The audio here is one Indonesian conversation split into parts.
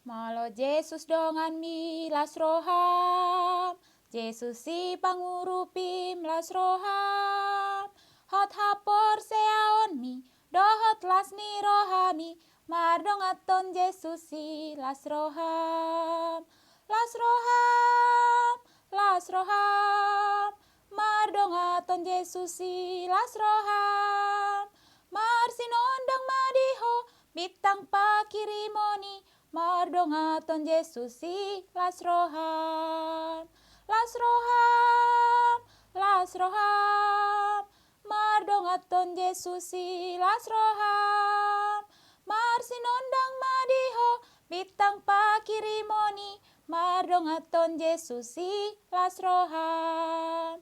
Malo Yesus dongan milas roham, Yesus si pangurupim las roham. Hot hapor seaon mi, dohot las ni rohami, mardongaton Yesus si las roham. Las roham, las roham, mardongaton Yesus si las roham. Marsinondang madiho, bitang pakirimoni, mardongaton Yesus si las roham. Las roham, las roham, mardongaton Yesus si las roham. Marsinondang madiho, bitang pakirimoni, mardongaton Yesus si las roham.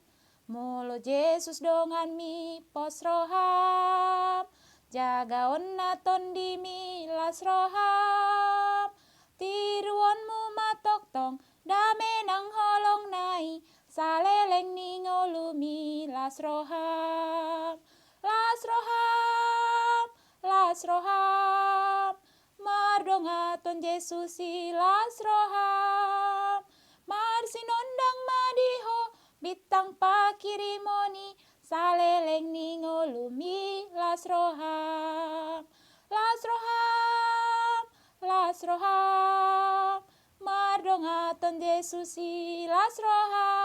Molo Yesus dongan mi pos roham, jagaon naton di mi las roham. Tiruanmu matok tong, dame nang holong nai, saleleng ni ngolumi las roham. Las roham, las roham, mardongaton Yesus si las roham. Marsinondang madiho, bitang pakirimoni, saleleng ni ngolumi las roham. Las roham, las roham, mardongaton Yesus si las roham.